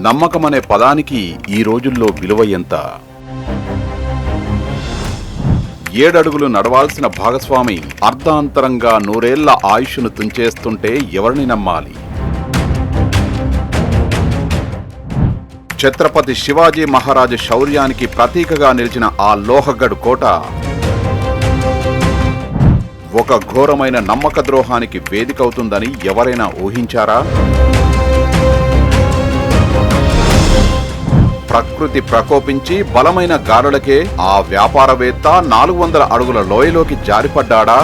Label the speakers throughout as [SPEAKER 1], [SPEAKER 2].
[SPEAKER 1] నమ్మకం అనే పదానికి ఈ రోజుల్లో విలువ ఎంత? 7 అడుగులు నడవాల్సిన భాగస్వామి అర్ధాంతరంగా 100 ఏళ్ల ఆయుష్ను తుంచేస్తుంటే ఎవరిని నమ్మాలి? ఛత్రపతి శివాజీ మహారాజు శౌర్యానికి ప్రతీకగా నిలిచిన ఆ లోహగఢ్ కోట ఒక ఘోరమైన నమ్మక ద్రోహానికి వేదికవుతుందని ఎవరైనా ఊహించారా? ప్రకృతి ప్రకోపించి బలమైన గాలులకే ఆ వ్యాపారవేత్త 400 అడుగుల లోయలోకి జారిపడ్డా?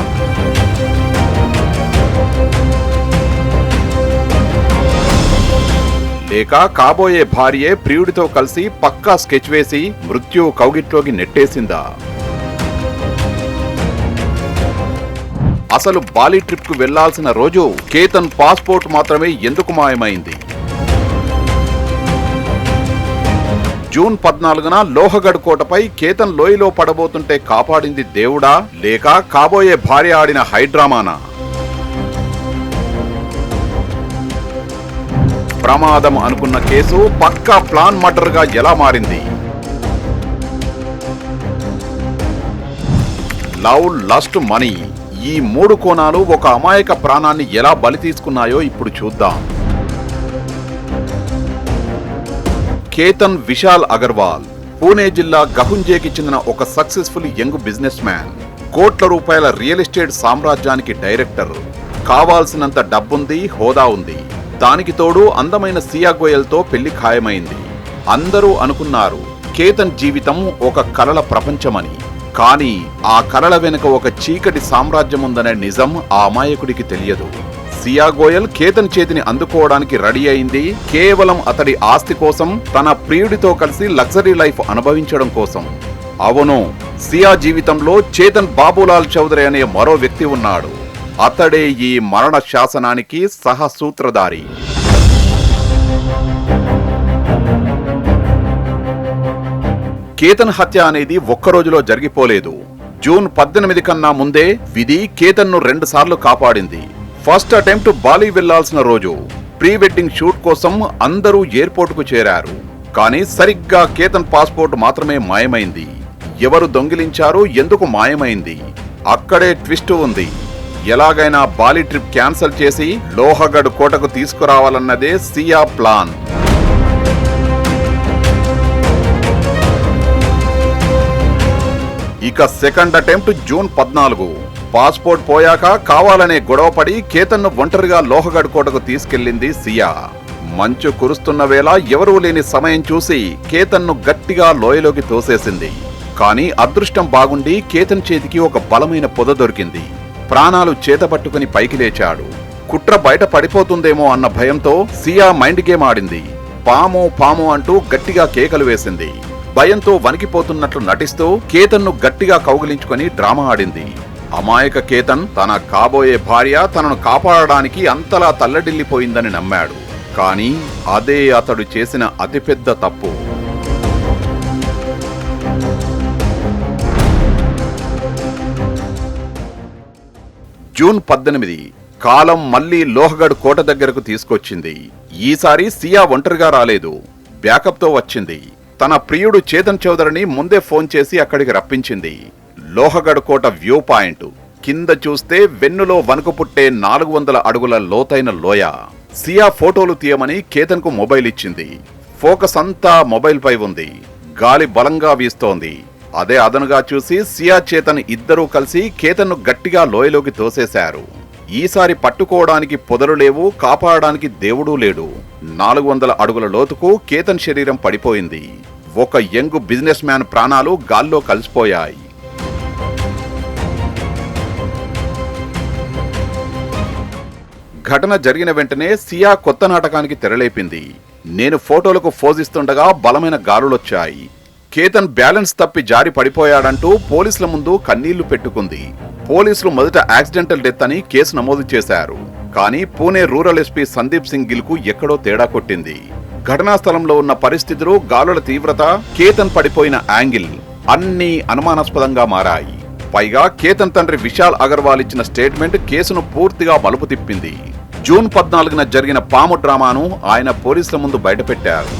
[SPEAKER 1] లేక కాబోయే భార్యే ప్రియుడితో కలిసి పక్కా స్కెచ్ వేసి మృత్యు కౌగిట్లోకి నెట్టేసిందా? అసలు బాలి ట్రిప్ కు వెళ్లాల్సిన రోజు కేతన్ పాస్పోర్ట్ మాత్రమే ఎందుకు మాయమైంది? జూన్ 14న లోహగఢ్ కోటపై కేతన్ లోయలో పడబోతుంటే కాపాడింది దేవుడా లేక కాబోయే భార్య ఆడిన హైడ్రామానా? ప్రమాదం అనుకున్న కేసు పక్కా ప్లాన్ మర్డర్ గా ఎలా మారింది? లవ్, లస్ట్, మనీ ఈ 3 కోణాలు ఒక అమాయక ప్రాణాన్ని ఎలా బలి తీసుకున్నాయో ఇప్పుడు చూద్దాం. కేతన్ విశాల్ అగర్వాల్ పూణే జిల్లా గహుంజేకి చెందిన ఒక సక్సెస్ఫుల్ యంగ్ బిజినెస్ మ్యాన్. కోట్ల రూపాయల రియల్ ఎస్టేట్ సామ్రాజ్యానికి డైరెక్టర్. కావాల్సినంత డబ్బుంది, హోదా ఉంది. దానికి తోడు అందమైన సియా గోయల్తో పెళ్లి ఖాయమైంది. అందరూ అనుకున్నారు కేతన్ జీవితం ఒక కలల ప్రపంచమని. కానీ ఆ కలల వెనుక ఒక చీకటి సామ్రాజ్యం ఉందనే నిజం ఆ అమాయకుడికి తెలియదు. సియా గోయల్ కేతన్ చేతిని అందుకోవడానికి రెడీ అయింది కేవలం అతడి ఆస్తి కోసం, తన ప్రియుడితో కలిసి లగ్జరీ లైఫ్ అనుభవించడం కోసం. అవును, సియా జీవితంలో చేతన్ బాబులాల్ చౌదరి అనే మరో వ్యక్తి ఉన్నాడు. అతడే ఈ మరణ శాసనానికి సహసూత్రధారి. కేతన్ హత్య అనేది ఒక్కరోజులో జరిగిపోలేదు. జూన్ 18 కన్నా ముందే విధి కేతన్ ను 2 సార్లు కాపాడింది. ఫస్ట్ అటెంప్ట్ బాలి వెళ్లాల్సిన రోజు. ప్రీ వెడ్డింగ్ షూట్ కోసం అందరూ ఎయిర్పోర్ట్ కు చేరారు. కానీ సరిగ్గా కేతన్ పాస్పోర్ట్ మాత్రమే మాయమైంది. ఎవరు దొంగిలించారు, ఎందుకు మాయమైంది? అక్కడే ట్విస్ట్ ఉంది. ఎలాగైనా బాలి ట్రిప్ క్యాన్సిల్ చేసి లోహగఢ్ కోటకు తీసుకురావాలన్నదే సియా ప్లాన్. ఇక సెకండ్ అటెంప్ట్ జూన్ 14. పాస్పోర్ట్ పోయాక కావాలనే గొడవపడి కేతన్ ను ఒంటరిగా లోహగఢ్ కోటకు తీసుకెళ్లింది సియా. మంచు కురుస్తున్న వేళ ఎవరూ లేని సమయం చూసి కేతన్ ను గట్టిగా లోయలోకి తోసేసింది. కానీ అదృష్టం బాగుండి కేతన్ చేతికి ఒక బలమైన పొద దొరికింది. ప్రాణాలు చేతపట్టుకుని పైకి లేచాడు. కుట్ర బయట పడిపోతుందేమో అన్న భయంతో సియా మైండ్ గేమ్ ఆడింది. పాము పాము అంటూ గట్టిగా కేకలు వేసింది. భయంతో వణికిపోతున్నట్లు నటిస్తూ కేతన్ ను గట్టిగా కౌగిలించుకొని డ్రామా ఆడింది. అమాయక కేతన్ తన కాబోయే భార్య తనను కాపాడడానికి అంతలా తల్లడిల్లిపోయిందని నమ్మాడు. కానీ అదే అతడు చేసిన అతిపెద్ద తప్పు. జూన్ 18 కాలం మళ్లీ లోహగఢ్ కోట దగ్గరకు తీసుకొచ్చింది. ఈసారి సియా ఒంటరిగా రాలేదు, బ్యాకప్ తో వచ్చింది. తన ప్రియుడు చేతన్ చౌదరిని ముందే ఫోన్ చేసి అక్కడికి రప్పించింది. లోహగఢ్ కోట వ్యూ పాయింట్ కింద చూస్తే వెన్నులో వణుకు పుట్టే 400 అడుగుల లోతైన లోయ. సియా ఫోటోలు తీయమని కేతన్ కు మొబైల్ ఇచ్చింది. ఫోకస్ అంతా మొబైల్ పై ఉంది. గాలి బలంగా వీస్తోంది. అదే అదనుగా చూసి సియా చేతన్ ఇద్దరూ కలిసి కేతన్ ను గట్టిగా లోయలోకి తోసేశారు. ఈసారి పట్టుకోవడానికి పొదలు లేవు, కాపాడడానికి దేవుడూ లేడు. 400 అడుగుల లోతుకు కేతన్ శరీరం పడిపోయింది. ఒక యంగ్ బిజినెస్ మ్యాన్ ప్రాణాలు గాల్లో కలిసిపోయాయి. ఘటన జరిగిన వెంటనే సియా కొత్త నాటకానికి తెరలేపింది. నేను ఫోటోలకు ఫోజిస్తుండగా బలమైన గాలులొచ్చాయి. కేతన్ బ్యాలెన్స్ తప్పి జారి పడిపోయాడంటూ పోలీసుల ముందు కన్నీళ్లు పెట్టుకుంది. పోలీసులు మొదట యాక్సిడెంటల్ డెత్ అని కేసు నమోదు చేశారు. కానీ పూణే రూరల్ ఎస్పీ సందీప్ సింగ్ గిల్ కు ఎక్కడో తేడా కొట్టింది. ఘటనా స్థలంలో ఉన్న పరిస్థితులు, గాలుల తీవ్రత, కేతన్ పడిపోయిన యాంగిల్ అన్నీ అనుమానాస్పదంగా మారాయి. పైగా కేతన్ తండ్రి విశాల్ అగర్వాల్ ఇచ్చిన స్టేట్మెంట్ కేసును పూర్తిగా మలుపు తిప్పింది. జూన్ 14న జరిగిన పాము డ్రామాను ఆయన పోలీసుల ముందు బయటపెట్టారు.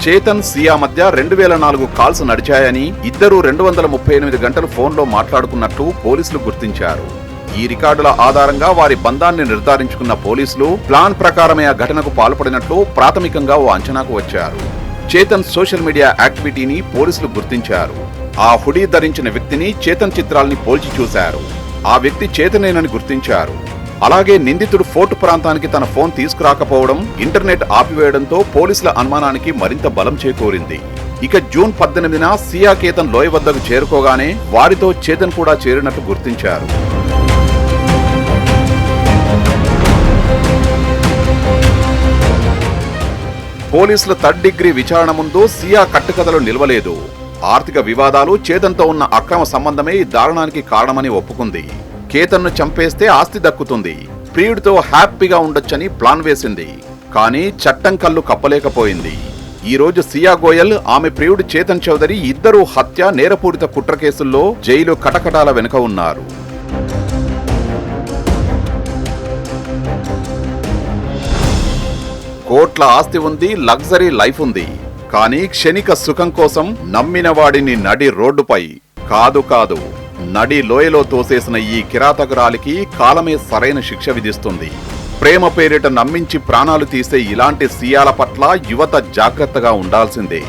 [SPEAKER 1] చేతన్ సియా మధ్య 2004 కాల్స్ నడిచాయని, ఇద్దరూ 238 గంటలు ఫోన్లో మాట్లాడుకున్నట్టు పోలీసులు గుర్తించారు. ఈ రికార్డుల ఆధారంగా వారి బంధాన్ని నిర్ధారించుకున్న పోలీసులు ప్లాన్ ప్రకారమే ఆ ఘటనకు పాల్పడినట్లు ప్రాథమికంగా ఓ అంచనాకు వచ్చారు. చేతన్ సోషల్ మీడియా యాక్టివిటీని పోలీసులు గుర్తించారు. ఆ హుడీ ధరించిన వ్యక్తిని చేతన్ చిత్రాల్ని పోల్చి చూశారు. ఆ వ్యక్తి చేతనేనని గుర్తించారు. అలాగే నిందితుడు ఫోర్ట్ ప్రాంతానికి తన ఫోన్ తీసుకురాకపోవడం, ఇంటర్నెట్ ఆపివేయడంతో పోలీసుల అనుమానానికి మరింత బలం చేకూరింది. ఇక జూన్ 18న సియా కేతన్ లోయ వద్దకు చేరుకోగానే వారితో చేతన్ కూడా చేరినట్లు గుర్తించారు. పోలీసుల థర్డ్ డిగ్రీ విచారణ ముందు సియా కట్టుకథలు నిలవలేదు. ఆర్థిక వివాదాలు, చేతన్తో ఉన్న అక్రమ సంబంధమే ఈ దారుణానికి కారణమని ఒప్పుకుంది. కేతన్ను చంపేస్తే ఆస్తి దక్కుతుంది, ప్రియుడితో హ్యాపీగా ఉండొచ్చని ప్లాన్ వేసింది. కానీ చట్టం కళ్ళు కప్పలేకపోయింది. ఈ రోజు సియా గోయల్, ఆమె ప్రియుడు చేతన్ చౌదరి ఇద్దరూ హత్య, నేరపూరిత కుట్ర కేసుల్లో జైలు కటకటాల వెనుక ఉన్నారు. కోట్ల ఆస్తి ఉంది, లగ్జరీ లైఫ్ ఉంది. కానీ క్షణిక సుఖం కోసం నమ్మిన వాడిని నడి రోడ్డుపై కాదు నడి లోయలో తోసేసిన ఈ కిరాతకురాలికి కాలమే సరైన శిక్ష విధిస్తుంది. ప్రేమ పేరిట నమ్మించి ప్రాణాలు తీసే ఇలాంటి సియాల పట్ల యువత జాగ్రత్తగా ఉండాల్సిందే.